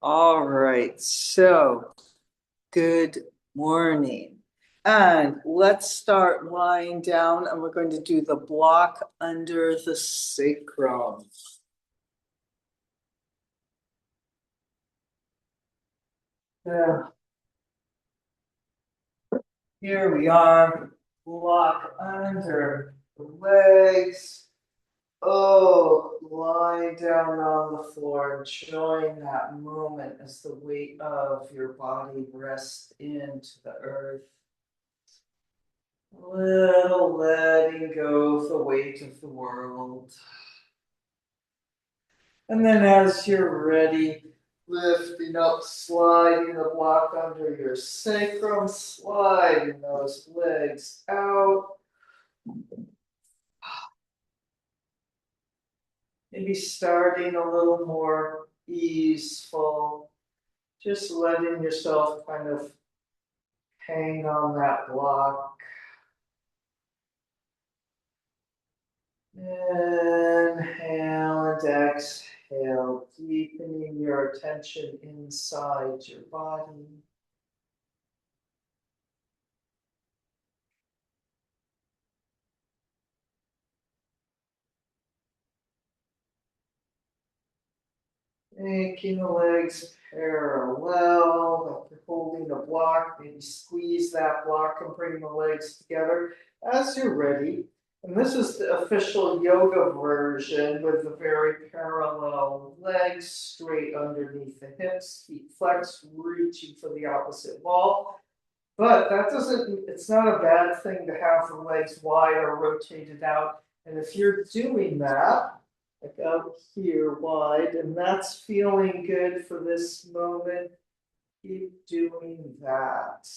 All right, so good morning. And let's start lying down, and we're going to do the block under the sacrum. Yeah, here we are, block under the legs. Oh, lying down on the floor, enjoying that moment as the weight of your body rests into the earth. Little letting go of the weight of the world. And then as you're ready, lifting up, sliding the block under your sacrum, sliding those legs out. Maybe starting a little more easeful, just letting yourself kind of hang on that block. Inhale and exhale, deepening your attention inside your body. Making the legs parallel, like you're holding the block, maybe squeeze that block and bring the legs together as you're ready. And this is the official yoga version with the very parallel legs straight underneath the hips, feet flexed, reaching for the opposite wall. But that doesn't, it's not a bad thing to have the legs wide or rotated out. And if you're doing that, like out here wide, and that's feeling good for this moment, keep doing that.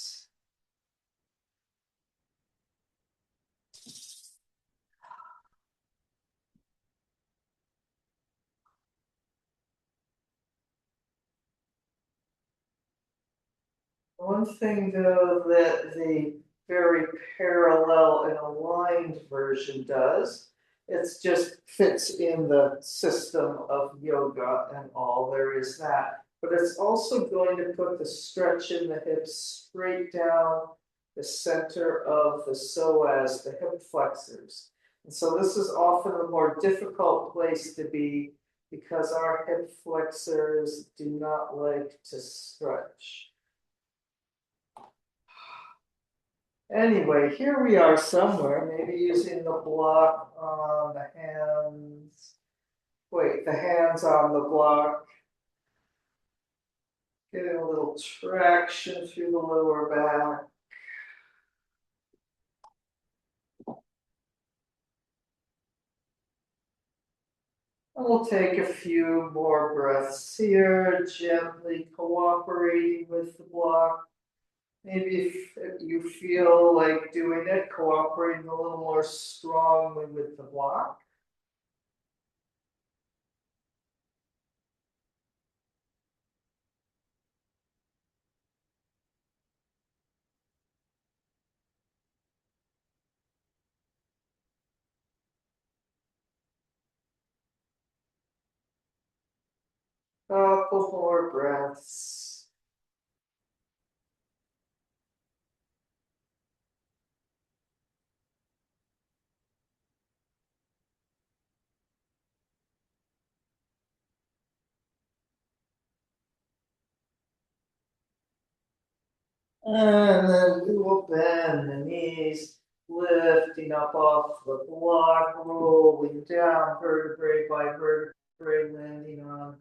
One thing though that the very parallel and aligned version does, it's just fits in the system of yoga and all there is that. But it's also going to put the stretch in the hips straight down the center of the psoas, the hip flexors. And so this is often a more difficult place to be because our hip flexors do not like to stretch. Anyway, here we are somewhere, maybe using the block on the hands. Wait, the hands on the block. Getting a little traction through the lower back. And we'll take a few more breaths here, gently cooperating with the block. Maybe if you feel like doing it, cooperating a little more strongly with the block. Couple more breaths. And then we will bend the knees, lifting up off the block, rolling down vertebrae by vertebrae, landing on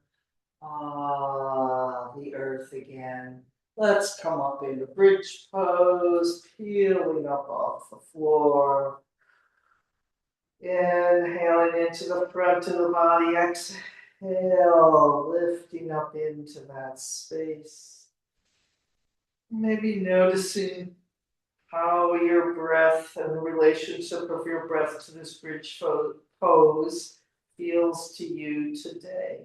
the earth again. Let's come up into bridge pose, peeling up off the floor. Inhaling into the front of the body, exhale, lifting up into that space. Maybe noticing how your breath and the relationship of your breath to this bridge pose feels to you today.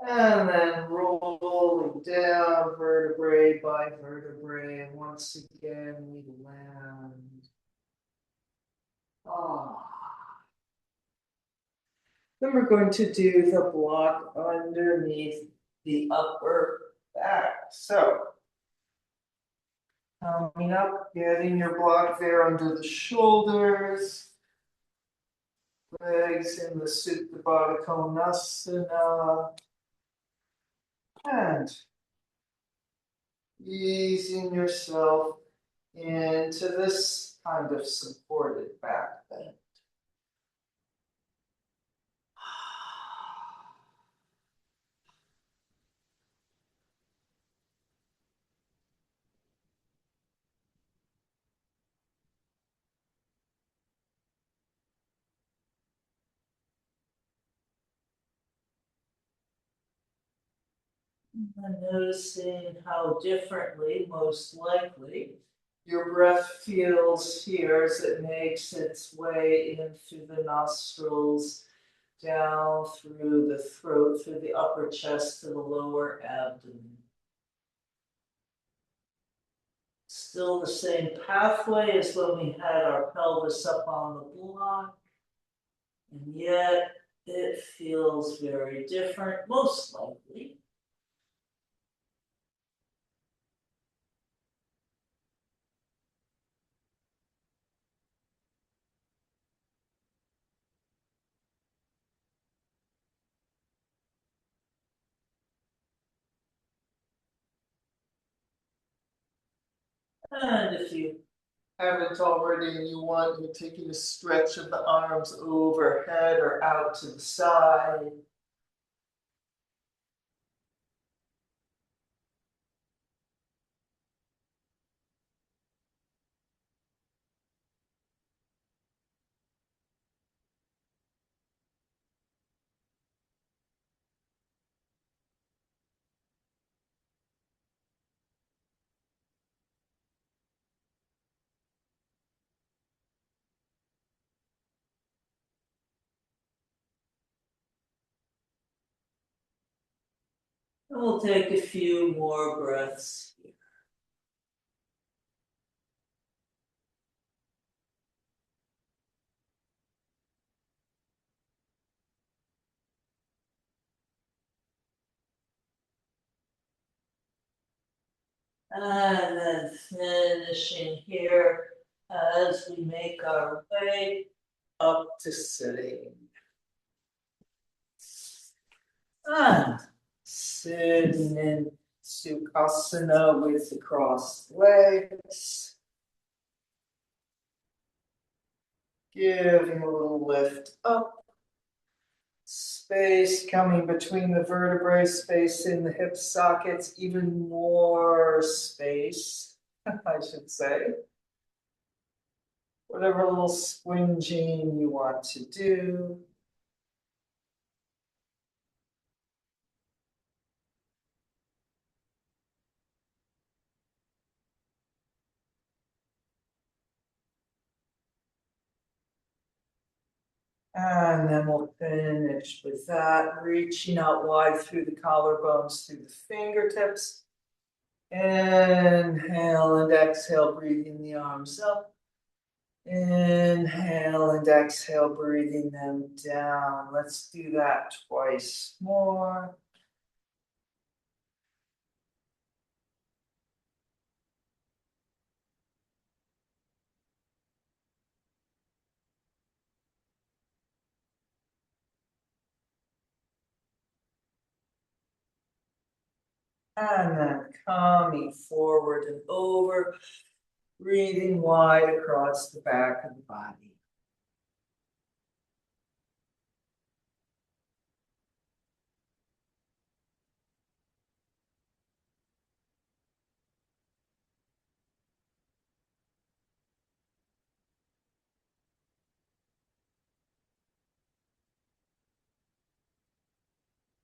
And then roll down, vertebrae by vertebrae, and once again we land. Ah. Then we're going to do the block underneath the upper back. So, coming up, getting your block there under the shoulders, legs in the Supta Baddha Konasana, and easing yourself into this kind of supported back bend. And noticing how differently, most likely, your breath feels here as it makes its way in through the nostrils, down through the throat, through the upper chest to the lower abdomen. Still the same pathway as when we had our pelvis up on the block, and yet it feels very different, most likely. And if you haven't already and you want, you're taking a stretch of the arms overhead or out to the side. And we'll take a few more breaths here. And then finishing here as we make our way up to sitting. And sitting in Sukhasana with the crossed legs. Giving a little lift up. Space coming between the vertebrae, space in the hip sockets, even more space, I should say. Whatever little squinging you want to do. And then we'll finish with that, reaching out wide through the collarbones, through the fingertips. Inhale and exhale, breathing the arms up. Inhale and exhale, breathing them down. Let's do that twice more. And then coming forward and over, breathing wide across the back of the body.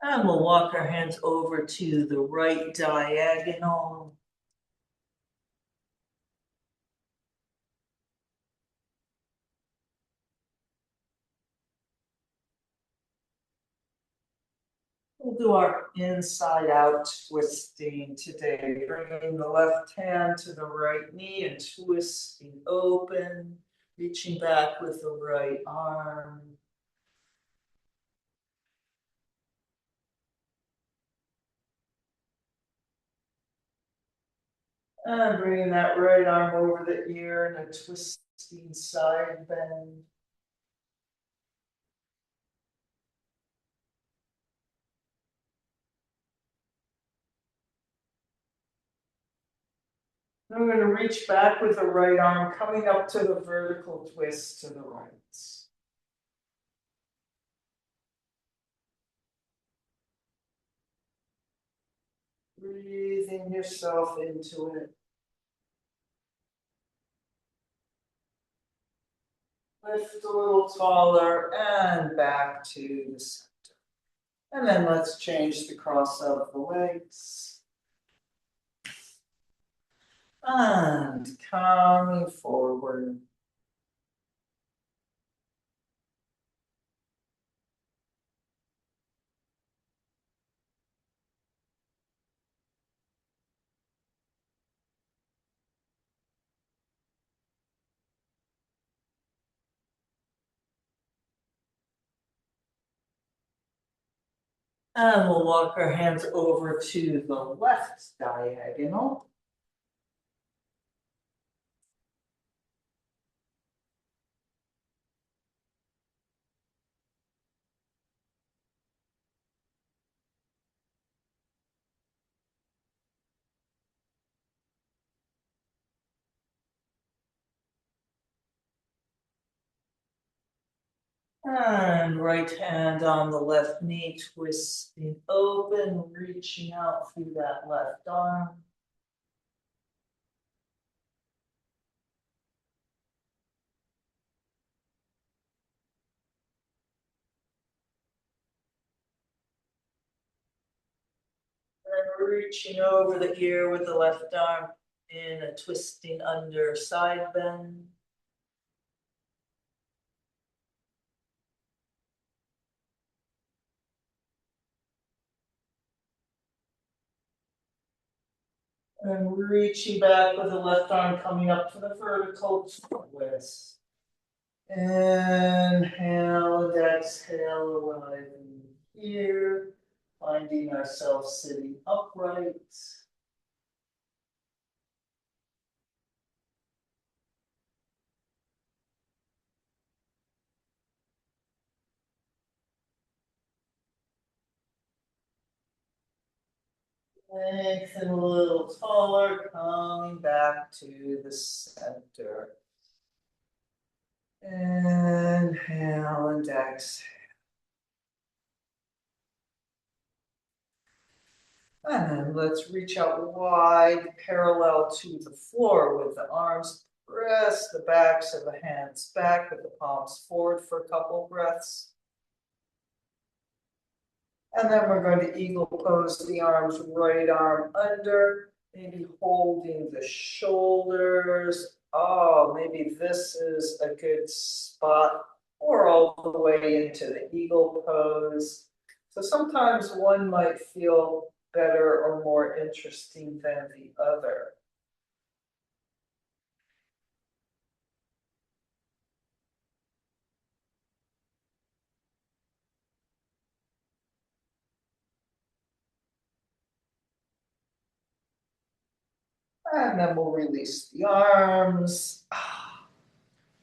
And we'll walk our hands over to the right diagonal. We'll do our inside out twisting today. Bringing the left hand to the right knee and twisting open, reaching back with the right arm. And bringing that right arm over the ear in a twisting side bend. Then we're going to reach back with the right arm, coming up to the vertical twist to the right. Breathing yourself into it. Lift a little taller and back to the center. And then let's change the cross of the legs. And coming forward. And we'll walk our hands over to the left diagonal. And right hand on the left knee, twisting open, reaching out through that left arm. And reaching over the ear with the left arm in a twisting under side bend. And reaching back with the left arm coming up to the vertical twist. Inhale and exhale, arriving here. Finding ourselves sitting upright. Lengthen a little taller, coming back to the center. Inhale and exhale. And let's reach out wide, parallel to the floor with the arms. Press the backs of the hands back with the palms forward for a couple breaths. And then we're going to eagle pose the arms, right arm under, maybe holding the shoulders. Oh, maybe this is a good spot, or all the way into the eagle pose. So sometimes one might feel better or more interesting than the other. And then we'll release the arms.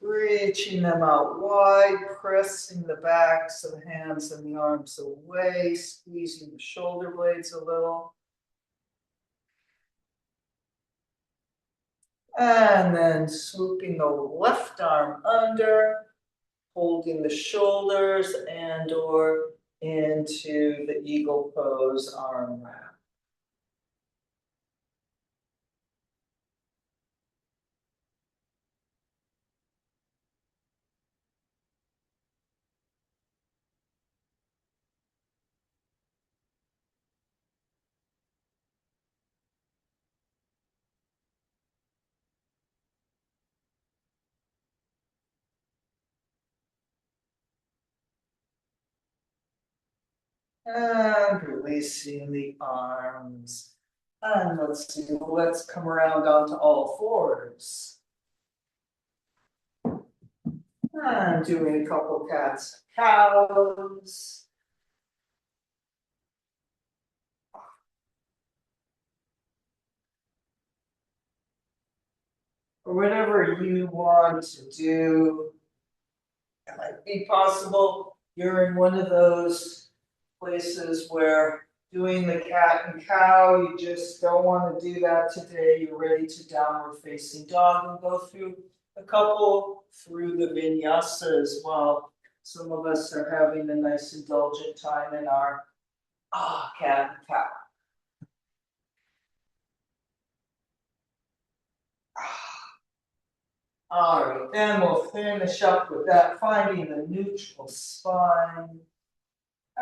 Reaching them out wide, pressing the backs of the hands and the arms away, squeezing the shoulder blades a little. And then swooping the left arm under, holding the shoulders and or into the eagle pose arm wrap. And releasing the arms. And let's see, let's come around onto all fours. And doing a couple cats, cows. Or whatever you want to do. It might be possible you're in one of those places where doing the cat and cow, you just don't want to do that today. You're ready to downward facing dog and go through a couple through the vinyasa as well. Some of us are having a nice indulgent time in our cat and cow. All right, then we'll finish up with that, finding a neutral spine.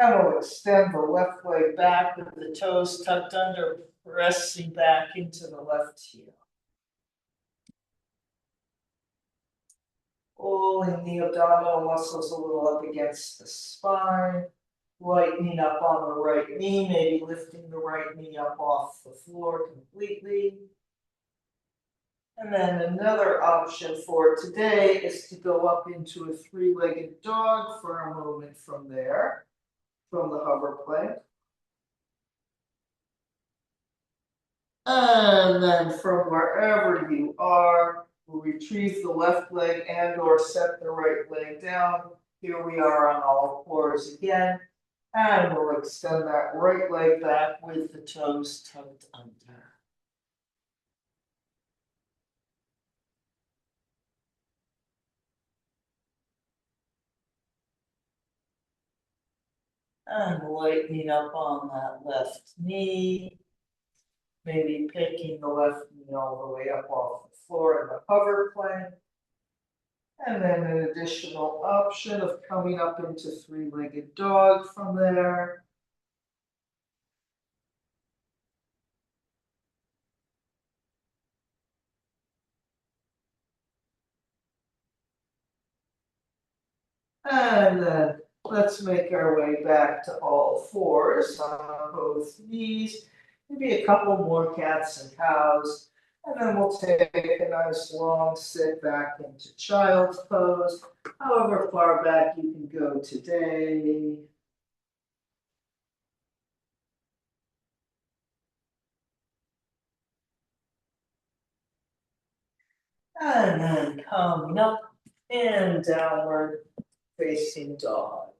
And we'll extend the left leg back with the toes tucked under, pressing back into the left heel. Pulling the abdominal muscles a little up against the spine. Lightening up on the right knee, maybe lifting the right knee up off the floor completely. And then another option for today is to go up into a three-legged dog for a moment from there, from the hover plank. And then from wherever you are, we'll retrieve the left leg and or set the right leg down. Here we are on all fours again. And we'll extend that right leg back with the toes tucked under. And lightening up on that left knee. Maybe picking the left knee all the way up off the floor in the hover plank. And then an additional option of coming up into three-legged dog from there. And then let's make our way back to all fours on both knees. Maybe a couple more cats and cows. And then we'll take a nice long sit back into child's pose. However far back you can go today. And then coming up and downward facing dog.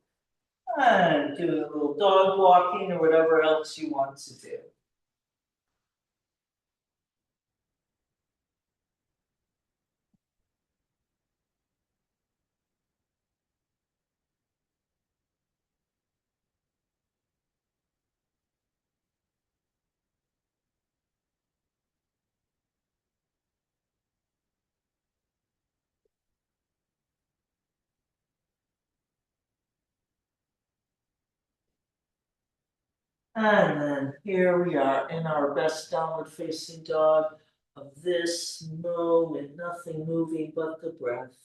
And doing a little dog walking or whatever else you want to do. And then here we are in our best downward facing dog of this moment, nothing moving but the breath.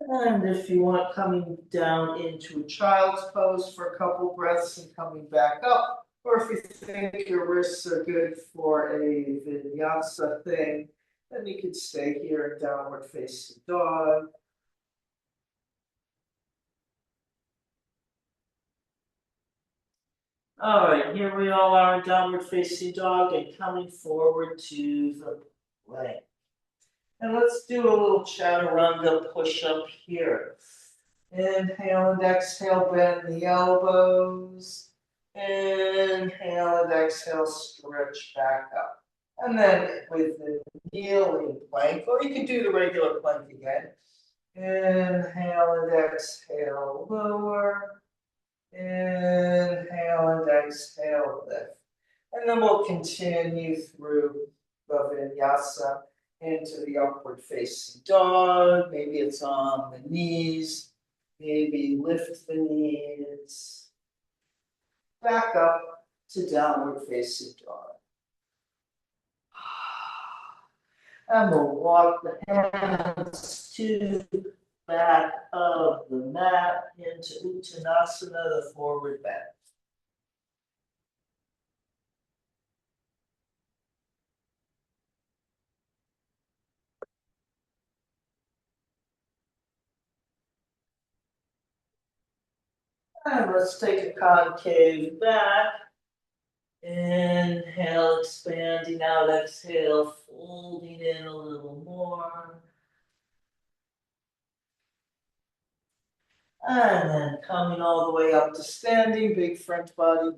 And if you want, coming down into a child's pose for a couple breaths and coming back up, or if you think your wrists are good for a vinyasa thing, then you could stay here in downward facing dog. All right, here we all are in downward facing dog and coming forward to the plank. And let's do a little chaturanga push-up here. Inhale and exhale, bend the elbows. Inhale and exhale, stretch back up. And then with the kneeling plank, or you can do the regular plank again. Inhale and exhale, lower. Inhale and exhale, lift. And then we'll continue through the vinyasa into the upward facing dog. Maybe it's on the knees. Maybe lift the knees. Back up to downward facing dog. And we'll walk the hands to the back of the mat into Uttanasana, the forward bend. And let's take a concave back. Inhale, expanding out, exhale, folding in a little more. And then coming all the way up to standing, big front body.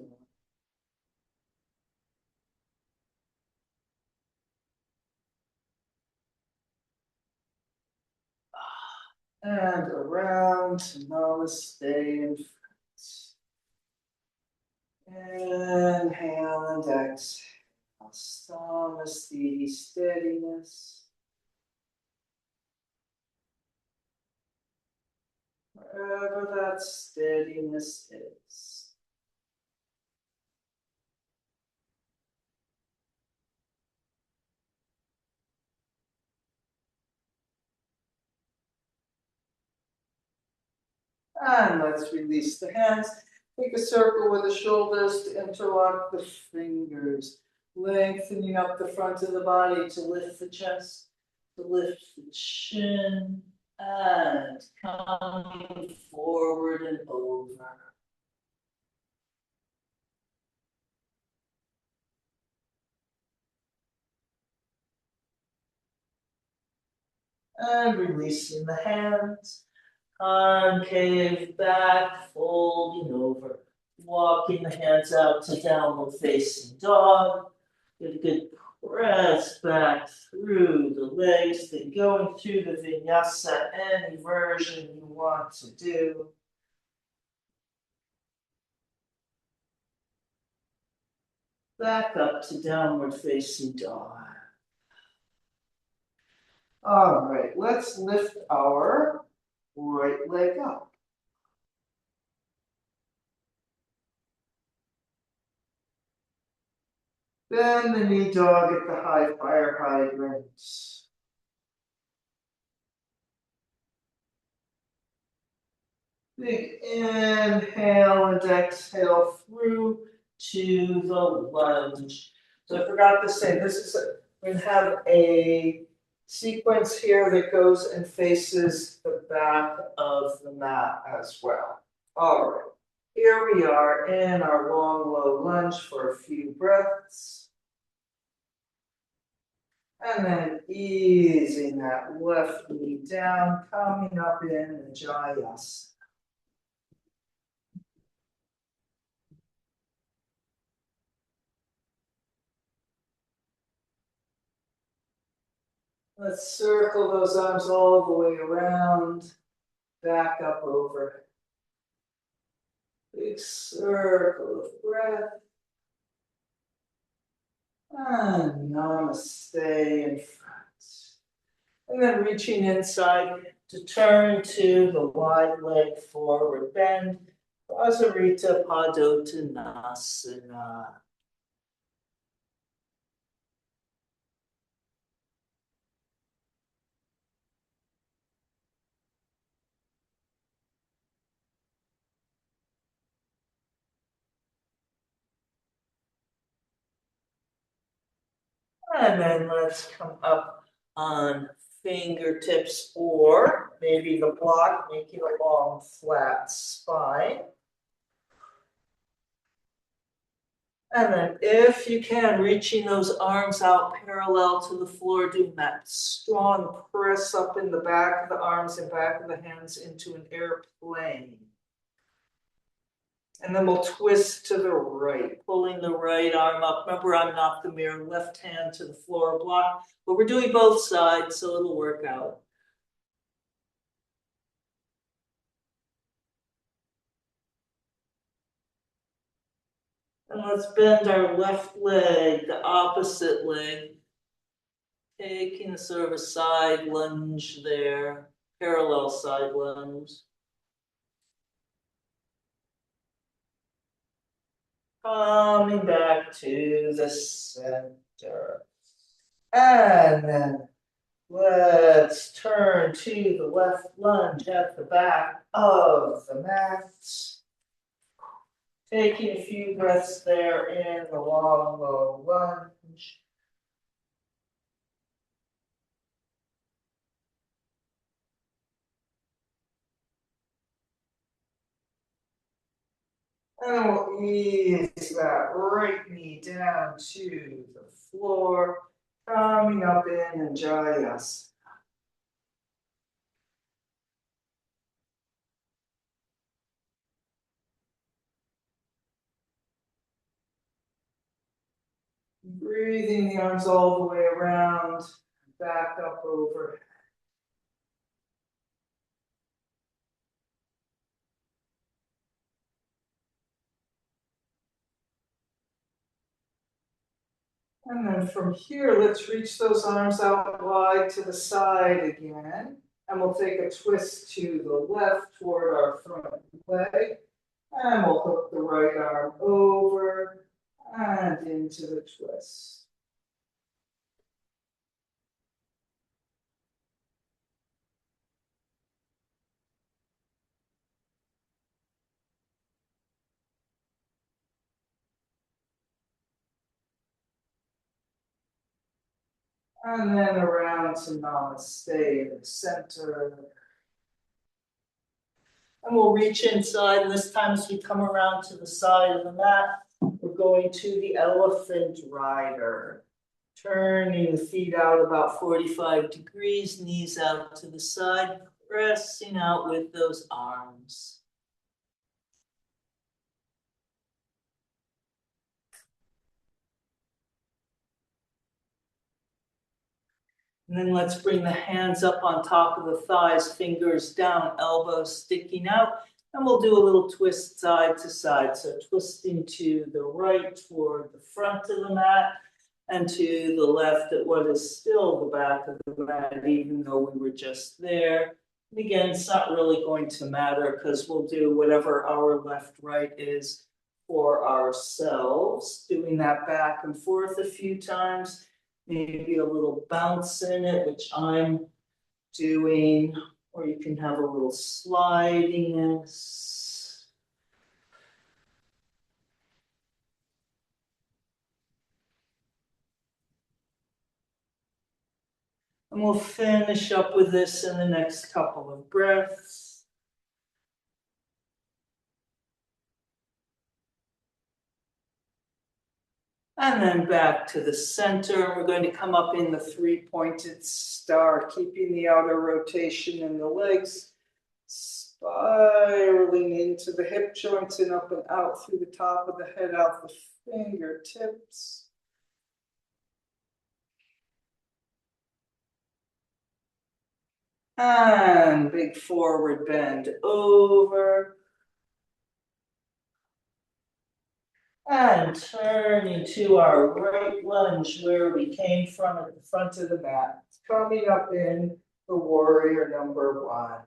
And around to namaste and friends. Inhale and exhale. Namaste, steadiness. Wherever that steadiness is. And let's release the hands. Take a circle with the shoulders to interlock the fingers. Lengthening up the front of the body to lift the chest, to lift the chin, and coming forward and over. And releasing the hands. Concave back, folding over. Walking the hands out to downward facing dog. Get a good press back through the legs, then going through the vinyasa, any version you want to do. Back up to downward facing dog. All right, let's lift our right leg up. Then the knee dog at the high fire hydrants. Big inhale and exhale through to the lunge. So I forgot to say, we're going to have a sequence here that goes and faces the back of the mat as well. All right, here we are in our long, low lunge for a few breaths. And then easing that left knee down, coming up in anjayenasanas. Let's circle those arms all the way around, back up over. Big circle of breath. And namaste in front. And then reaching inside to turn to the wide leg forward bend. Parvrtta padottanasana. And then let's come up on fingertips or maybe the block, making a long flat spine. And then if you can, reaching those arms out parallel to the floor, doing that strong press up in the back of the arms and back of the hands into an airplane. And then we'll twist to the right, pulling the right arm up. Remember, I'm not the mirror, left hand to the floor block, but we're doing both sides, so it'll work out. And let's bend our left leg, the opposite leg, taking sort of a side lunge there, parallel side lunge. Coming back to the center. And then let's turn to the left lunge at the back of the mat. Taking a few breaths there in the long, low lunge. And we'll ease that right knee down to the floor, coming up in anjayenasanas. Breathing the arms all the way around, back up over. And then from here, let's reach those arms out wide to the side again. And we'll take a twist to the left toward our front leg. And we'll hook the right arm over and into the twist. And then around to namaste in the center. And we'll reach inside, and this time as we come around to the side of the mat, we're going to the elephant rider. Turning the feet out about 45 degrees, knees out to the side, pressing out with those arms. And then let's bring the hands up on top of the thighs, fingers down, elbows sticking out. And we'll do a little twist side to side. So twisting to the right toward the front of the mat and to the left at what is still the back of the mat, even though we were just there. And again, it's not really going to matter because we'll do whatever our left, right is for ourselves. Doing that back and forth a few times. Maybe a little bounce in it, which I'm doing, or you can have a little slidiness. And we'll finish up with this in the next couple of breaths. And then back to the center. We're going to come up in the three-pointed star, keeping the outer rotation in the legs, spiraling into the hip joints and up and out through the top of the head, out the fingertips. And big forward bend over. And turning to our right lunge where we came from at the front of the mat. Coming up in the warrior number one.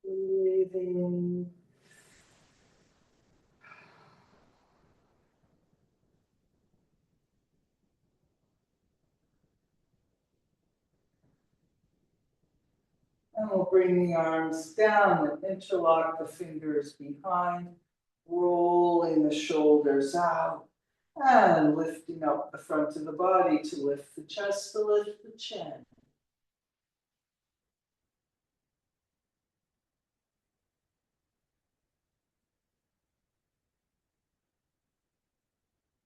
Breathing. And we'll bring the arms down and interlock the fingers behind, rolling the shoulders out, and lifting up the front of the body to lift the chest, to lift the chin.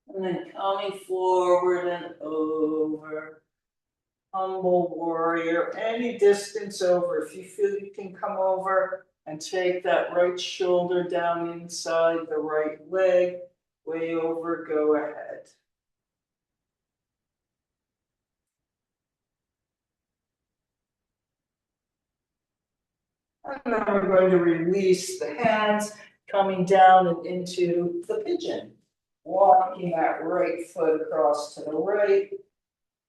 And then coming forward and over. Humble warrior, any distance over. If you feel you can come over and take that right shoulder down inside the right leg, way over, go ahead. And then we're going to release the hands, coming down and into the pigeon. walking that right foot across to the right.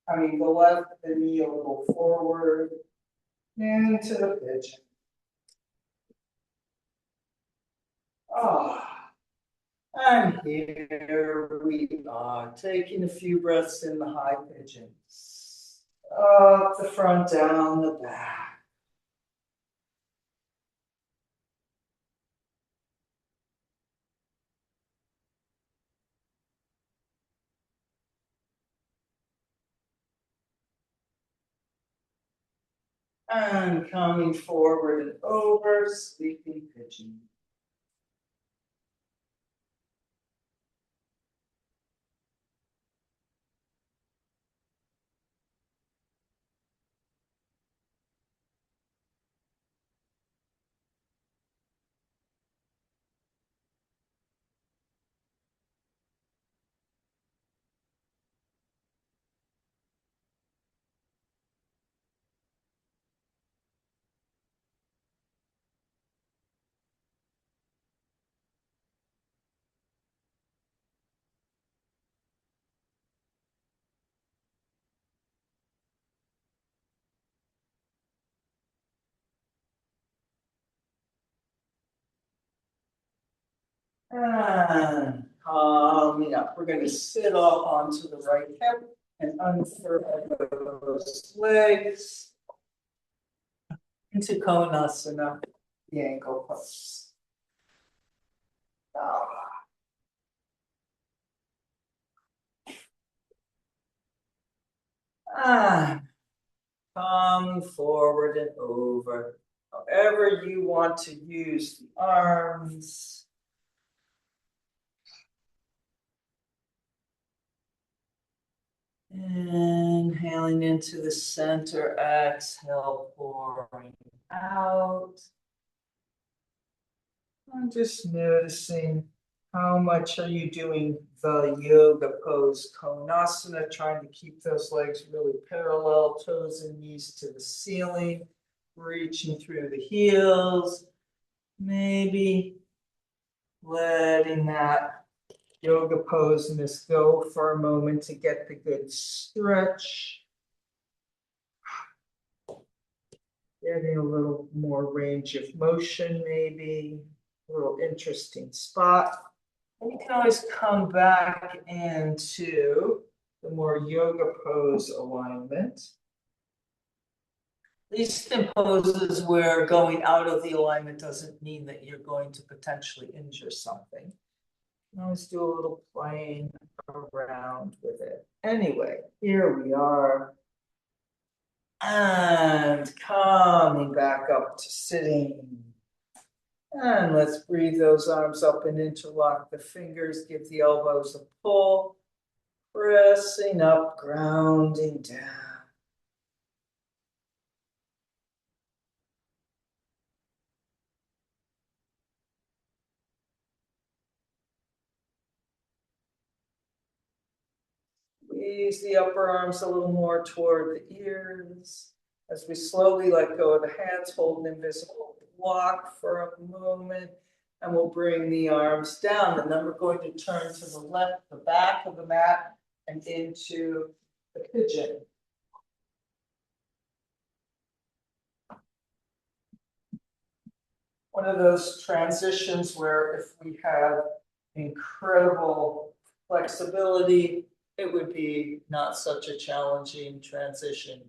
I mean, the left, the knee a little forward, into the pigeon. Ah, and here we are, taking a few breaths in the high pigeons. Up the front, down the back. And coming forward and over, sleeping pigeon. And coming up, we're going to sit off onto the right hip and unfurl those legs into konasana, the ankle pose. Ah, come forward and over. However you want to use the arms. Inhaling into the center, exhale, pouring out. I'm just noticing how much are you doing the yoga pose, konasana, trying to keep those legs really parallel, toes and knees to the ceiling, reaching through the heels, maybe letting that yoga poseness go for a moment to get the good stretch. Getting a little more range of motion, maybe a little interesting spot. And you can always come back into the more yoga pose alignment. At least in poses where going out of the alignment doesn't mean that you're going to potentially injure something. You can always do a little playing around with it. Anyway, here we are. And coming back up to sitting. And let's breathe those arms up and interlock the fingers. Give the elbows a pull. Pressing up, grounding down. Squeeze the upper arms a little more toward the ears. As we slowly let go of the hands, hold an invisible block for a moment. And we'll bring the arms down. And then we're going to turn to the left, the back of the mat, and into the pigeon. One of those transitions where if we have incredible flexibility, it would be not such a challenging transition.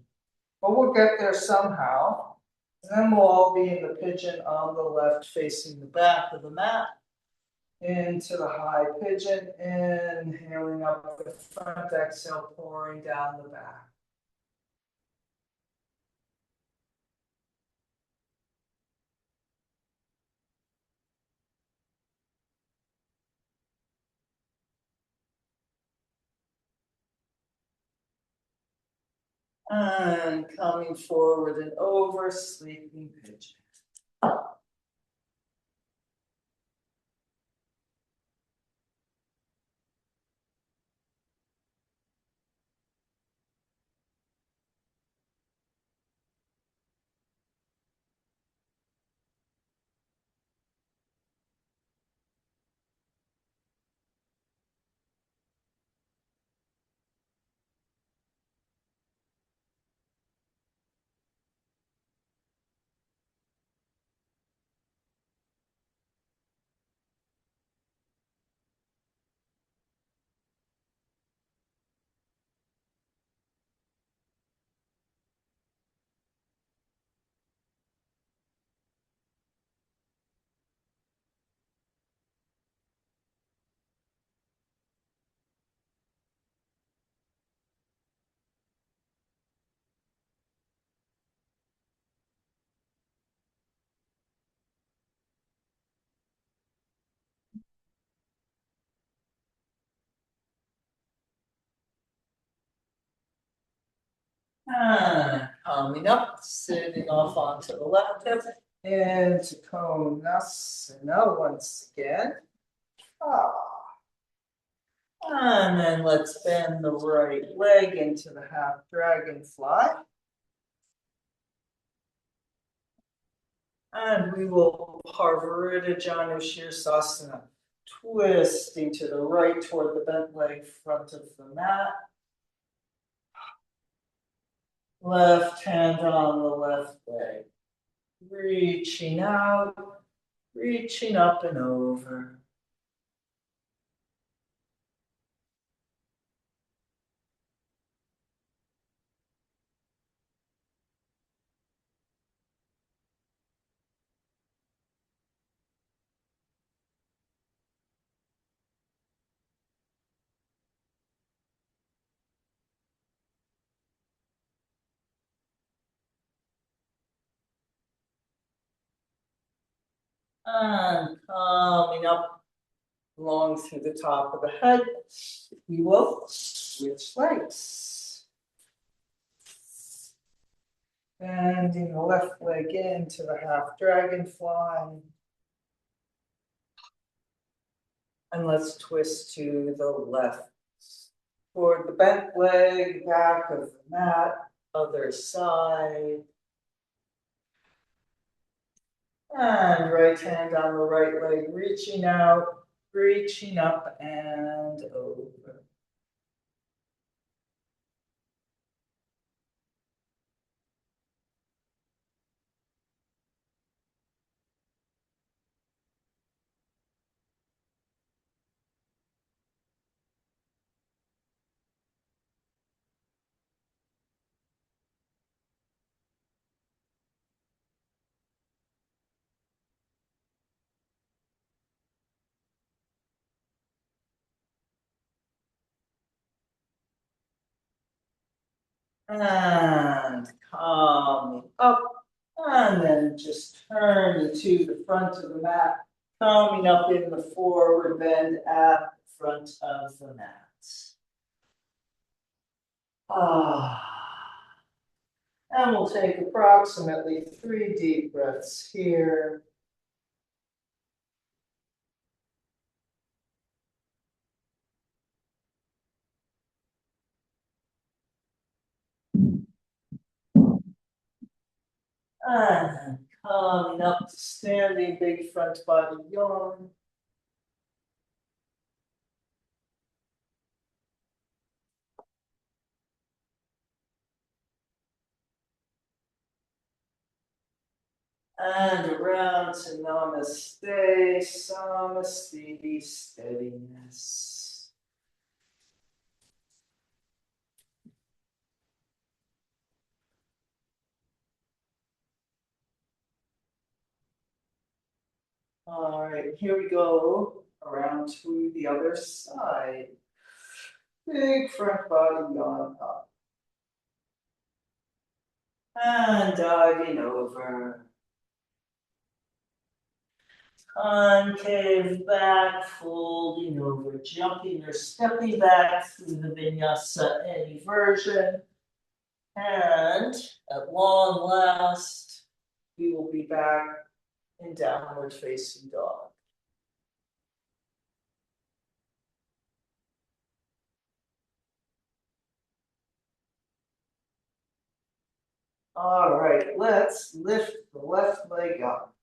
But we'll get there somehow. And then we'll all be in the pigeon on the left facing the back of the mat. Into the high pigeon, inhaling up the front, exhale, pouring down the back. And coming forward and over, sleeping pigeon. And coming up, sitting off onto the left hip. Into Konasana once again. And then let's bend the right leg into the half dragonfly. And we will parvrtta janu sirsasana, twisting to the right toward the bent leg front of the mat. Left hand on the left leg. Reaching out, reaching up and over. And coming up along through the top of the head, we will switch legs. Bending the left leg into the half dragonfly. And let's twist to the left. Toward the bent leg, back of the mat, other side. And right hand on the right leg, reaching out, reaching up and over. And coming up, and then just turning to the front of the mat, coming up in the forward bend at the front of the mat. And we'll take approximately 3 deep breaths here. And coming up to standing big front body yawn. And around to namaste, samastiti, steadiness. All right, here we go, around to the other side. Big front body yawn up. And diving over. Concave back, folding over, jumping or stepping back through the vinyasa, any version. And at long last, we will be back in downward facing dog. All right, let's lift the left leg up.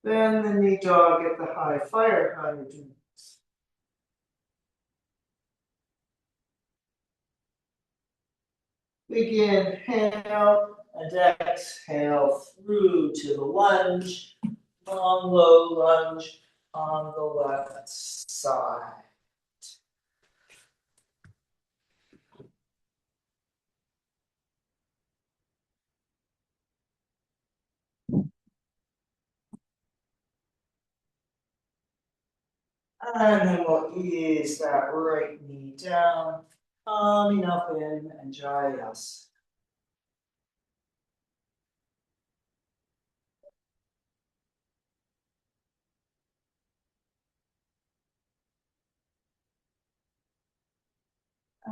Then the knee dog at the high fire hydrant. Begin, inhale and exhale through to the lunge. Long, low lunge on the left side. And then we'll ease that right knee down, coming up in anjayenasanas.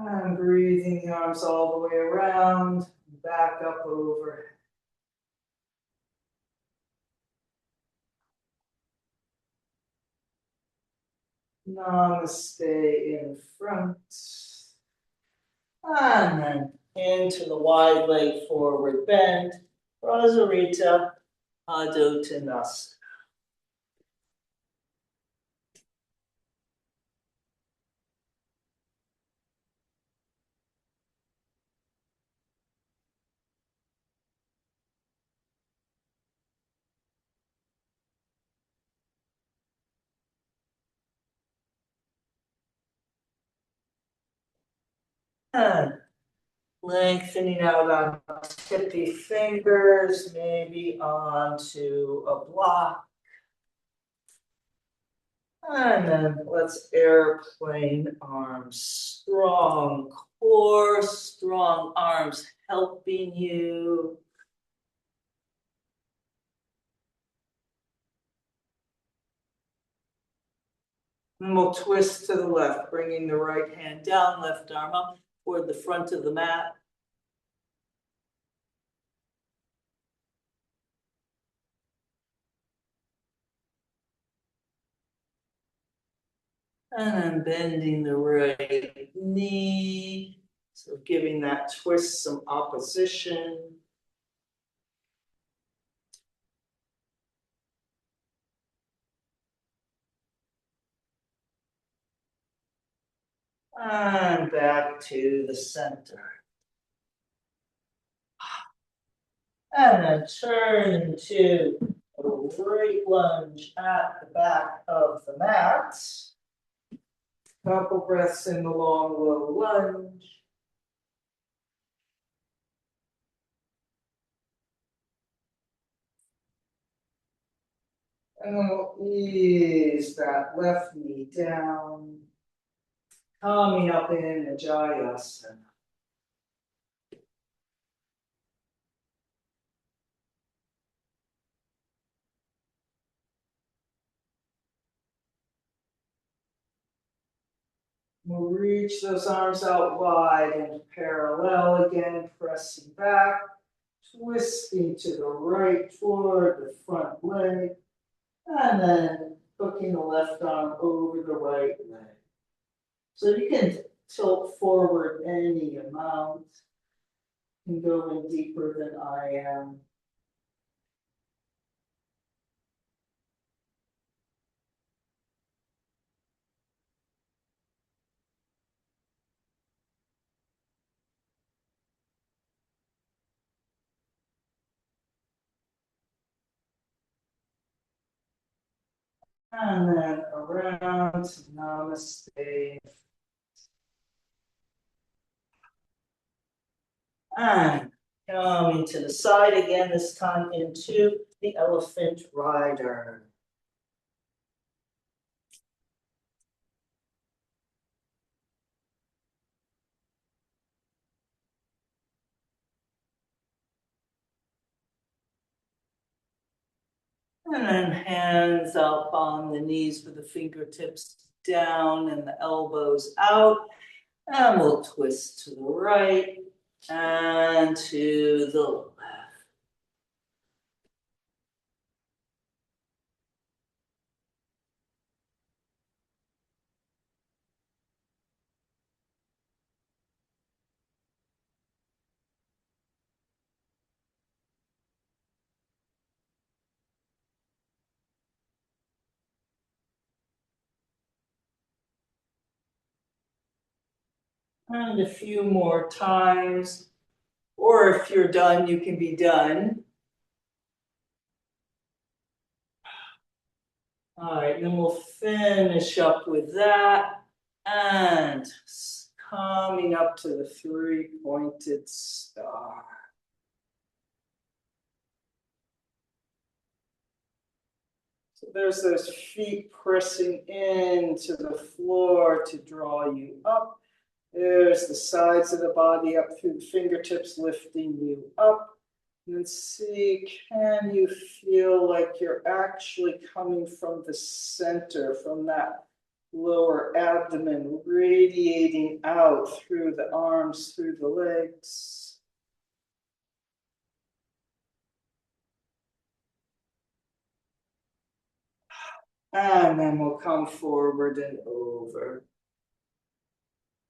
And breathing the arms all the way around, back up over. Namaste in front. And then into the wide leg forward bend, parvrtta, anjayenasanas. And lengthening out on tippy fingers, maybe onto a block. And then let's airplane arms, strong core, strong arms helping you. And we'll twist to the left, bringing the right hand down, left arm up toward the front of the mat. And then bending the right knee. So giving that twist some opposition. And back to the center. And then turn to a great lunge at the back of the mat. Couple breaths in the long, low lunge. And then we'll ease that left knee down. Coming up in anjayesana. We'll reach those arms out wide and parallel again, pressing back, twisting to the right toward the front leg, and then hooking the left arm over the right leg. So you can tilt forward any amount, and go in deeper than I am. And then around, namaste. And coming to the side again, this time into the elephant rider. And then hands up on the knees with the fingertips down and the elbows out. And we'll twist to the right and to the left. And a few more times. Or if you're done, you can be done. All right, then we'll finish up with that. And coming up to the three-pointed star. So there's those feet pressing into the floor to draw you up. There's the sides of the body up through the fingertips, lifting you up. And then see, can you feel like you're actually coming from the center, from that lower abdomen radiating out through the arms, through the legs. And then we'll come forward and over.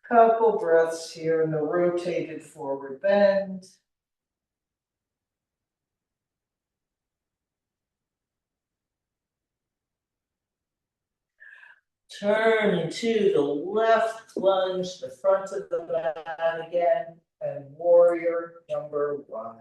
Couple breaths here in the rotated forward bend. Turn into the left lunge, the front of the mat again, and warrior number 1.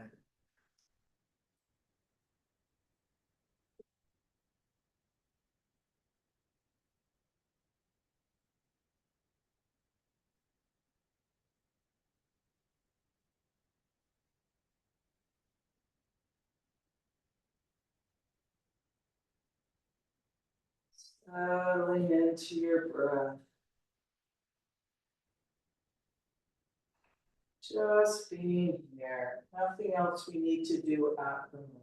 Settling into your breath. Just being here. Nothing else we need to do at the moment.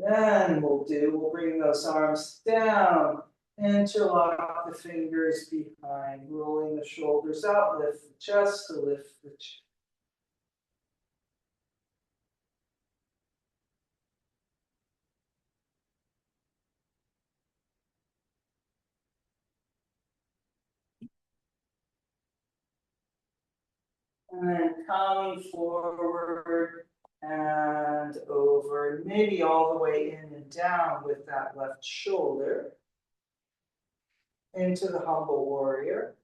And then we'll bring those arms down, interlock the fingers behind, rolling the shoulders out, lift the chest to lift the chin. And then coming forward and over, maybe all the way in and down with that left shoulder into the humble warrior.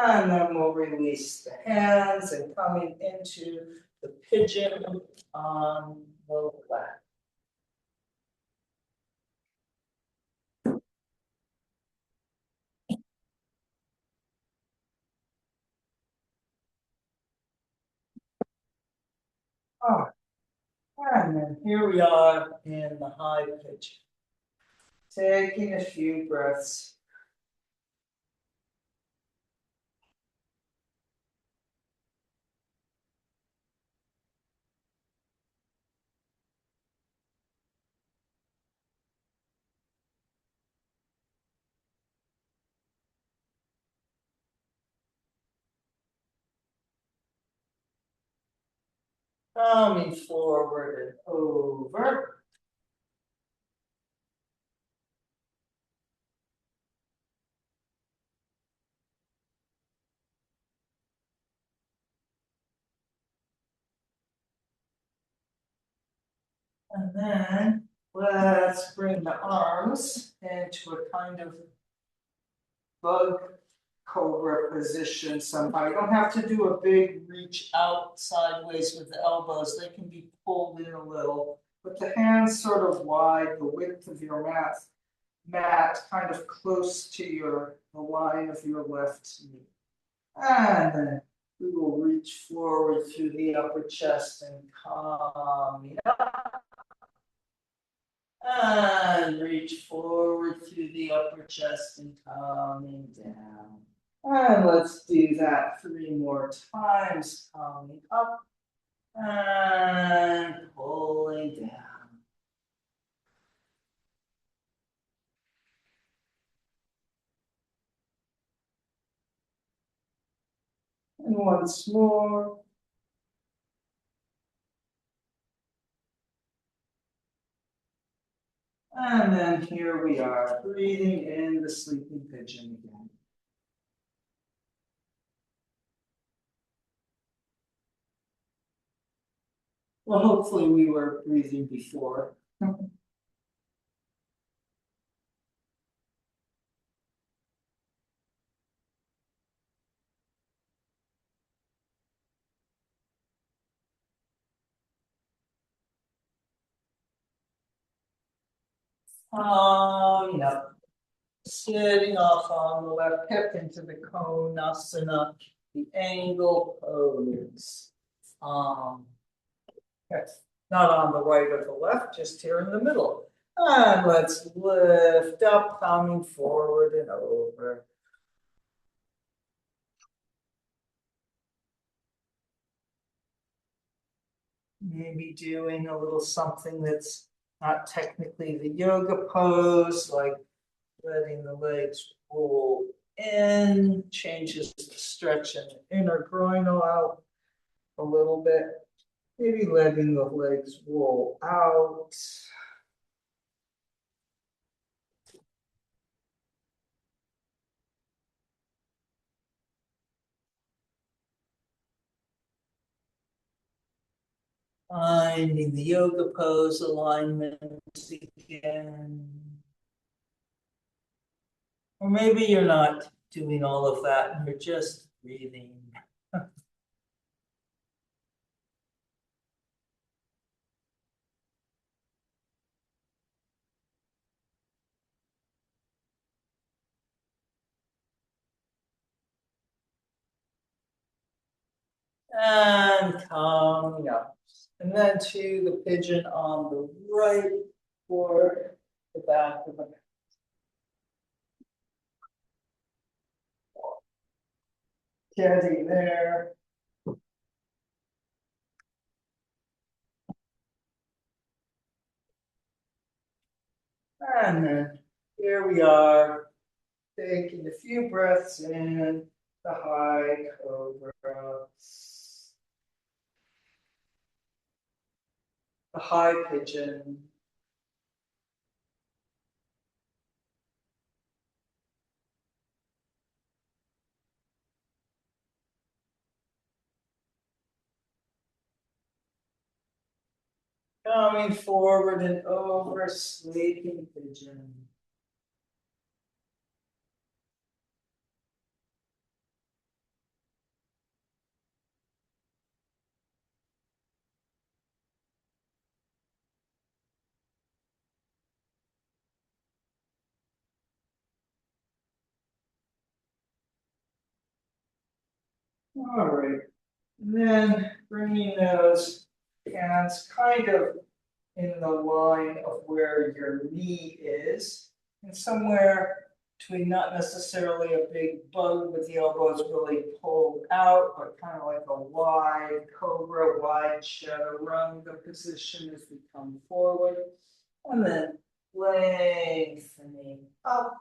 And then we'll release the hands and coming into the pigeon on the left. Oh, and then here we are in the high pigeon. Taking a few breaths. Coming forward and over. And then let's bring the arms into a kind of bug cobra position somehow. You don't have to do a big reach out sideways with the elbows. They can be pulled in a little. But the hands sort of wide, the width of your mat kind of close to the line of your left knee. And then we will reach forward through the upper chest and coming up. And reach forward through the upper chest and coming down. And let's do that 3 more times. Coming up and pulling down. And once more. And then here we are, breathing in the sleeping pigeon again. Well, hopefully we were breathing before. Sitting off on the left hip into the konasana, the angle pose. Yes, not on the right or the left, just here in the middle. And let's lift up, coming forward and over. Maybe doing a little something that's not technically the yoga pose, like letting the legs roll in, changes the stretch in the inner groinal out a little bit. Maybe letting the legs roll out. Finding the yoga pose alignment again. Or maybe you're not doing all of that and you're just breathing. And coming up. And then to the pigeon on the right for the back of the neck. Getting there. And then here we are, taking a few breaths in, the high cobra, the high pigeon. Coming forward and over, sleeping pigeon. All right, and then bringing those hands kind of in the line of where your knee is, and somewhere between not necessarily a big bug with the elbows really pulled out, but kind of like a wide cobra, wide chaturanga position as we come forward. And then lengthening up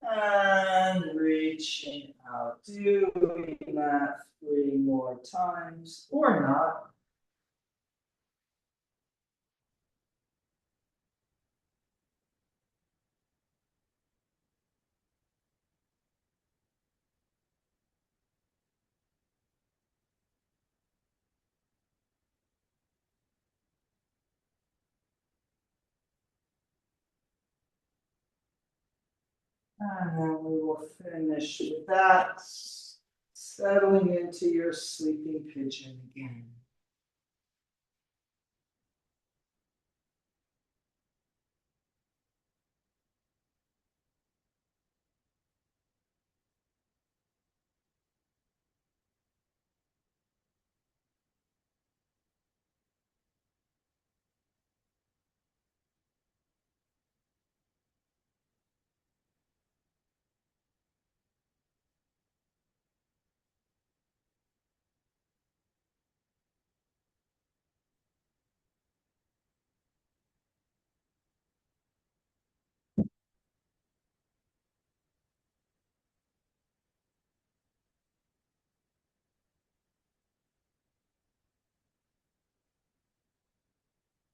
and reaching out. Doing that 3 more times or not. And then we will finish with that, settling into your sleeping pigeon again.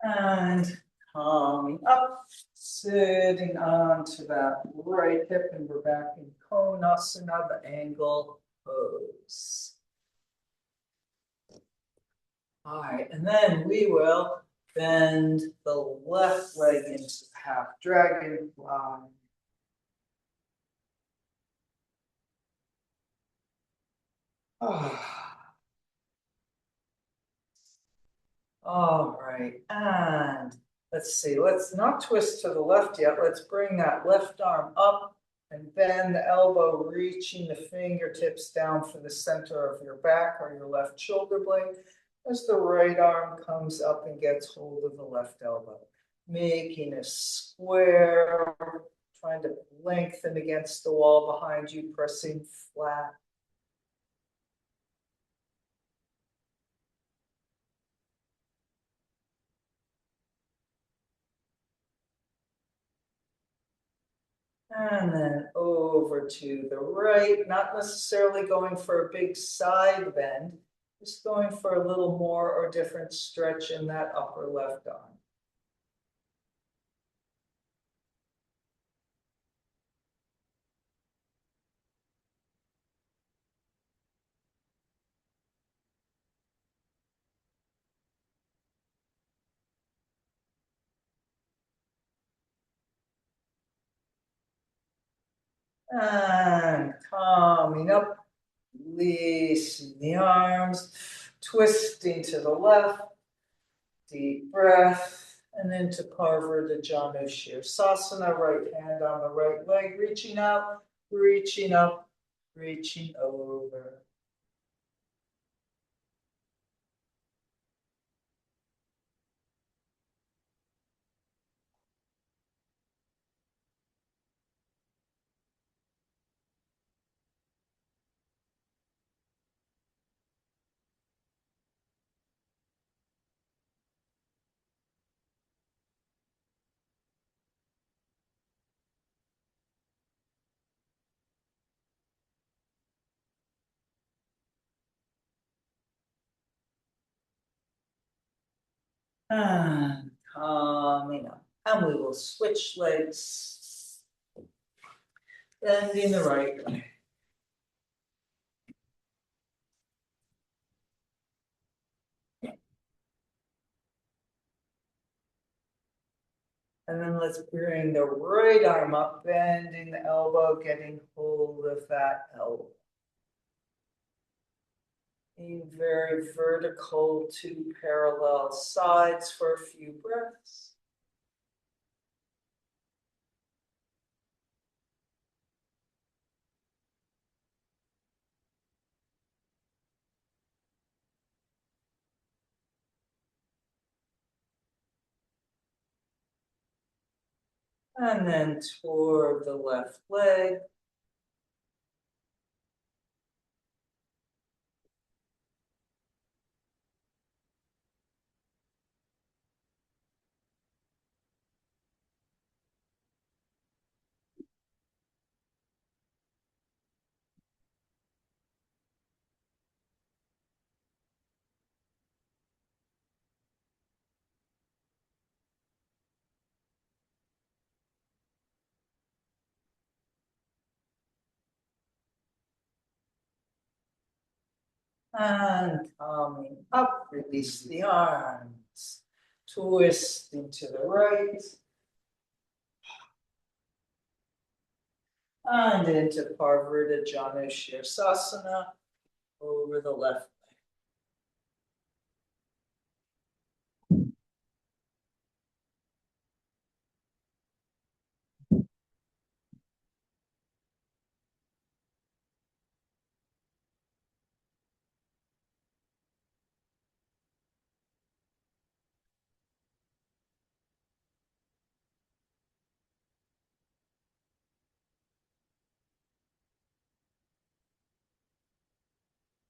And coming up, sitting onto that right hip, and we're back in Konasana, the angle pose. All right, and then we will bend the left leg into half dragonfly. All right, and let's see, let's not twist to the left yet. Let's bring that left arm up And bend the elbow, reaching the fingertips down for the center of your back or your left shoulder blade as the right arm comes up and gets hold of the left elbow. Making a square, trying to lengthen against the wall behind you, pressing flat. And then over to the right, not necessarily going for a big side bend, just going for a little more or different stretch in that upper left arm. And coming up, releasing the arms, twisting to the left, deep breath, and into parvrtta janu sirsasana, right hand on the right leg, reaching out, reaching up, reaching over. And coming up. And we will switch legs, bending the right leg. And then let's bring the right arm up, bending the elbow, getting hold of that elbow. Being very vertical to parallel sides for a few breaths. And then toward the left leg. And coming up, release the arms. Twisting to the right. And into parvrtta janu sirsasana over the left leg.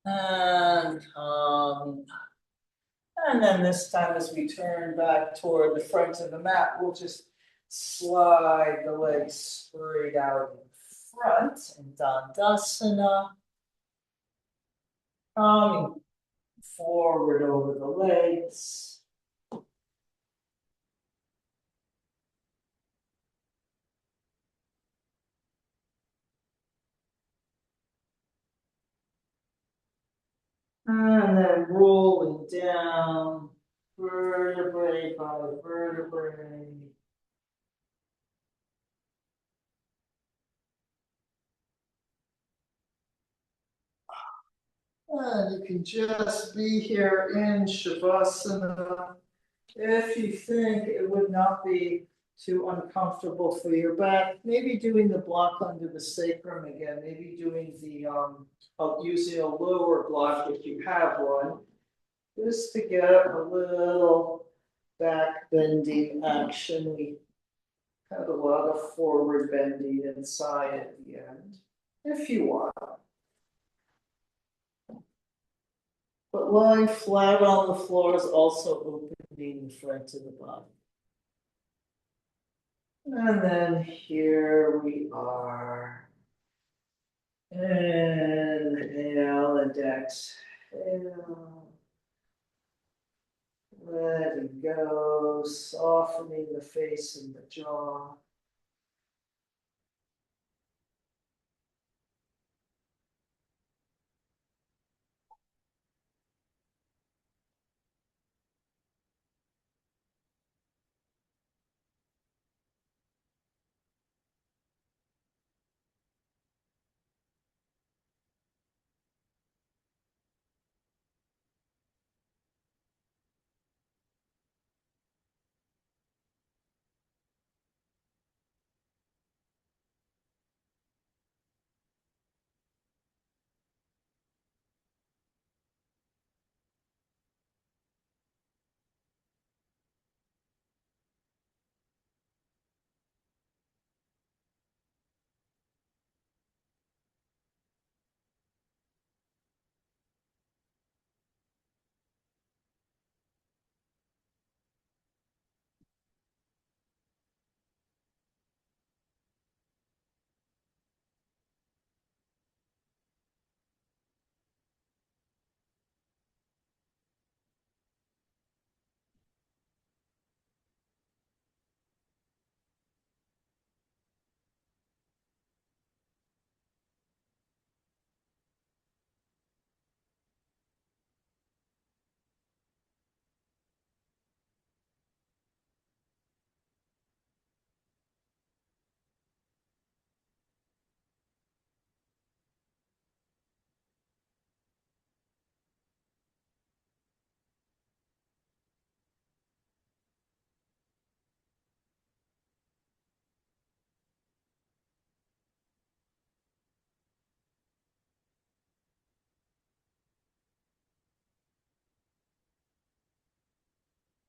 And coming up. And then this time as we turn back toward the front of the mat, we'll just slide the legs straight out in front in dandasana. Coming forward over the legs. And then rolling down, vertebrae by vertebrae. And you can just be here in Shavasana. If you think it would not be too uncomfortable for your back, maybe doing the block under the sacrum again, maybe doing the, using a lower block if you have one, just to get a little back bending action. We had a lot of forward bending inside at the end, if you want. But lying flat on the floor is also opening the front of the body. And then here we are. Inhale and exhale. Letting go, softening the face and the jaw.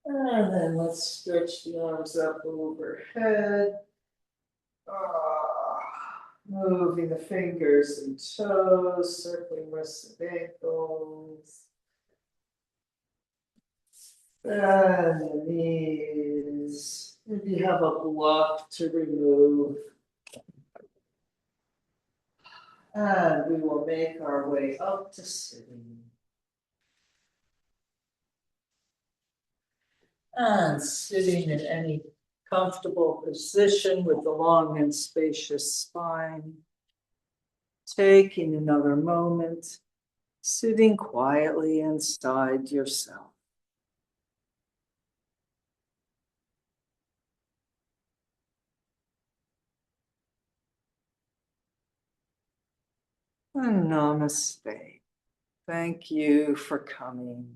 And then let's stretch the arms up overhead. Moving the fingers and toes, circling wrists and ankles. And the knees. If you have a block to remove. And we will make our way up to sitting. And sitting in any comfortable position with a long and spacious spine. Taking another moment, sitting quietly inside yourself. And namaste. Thank you for coming.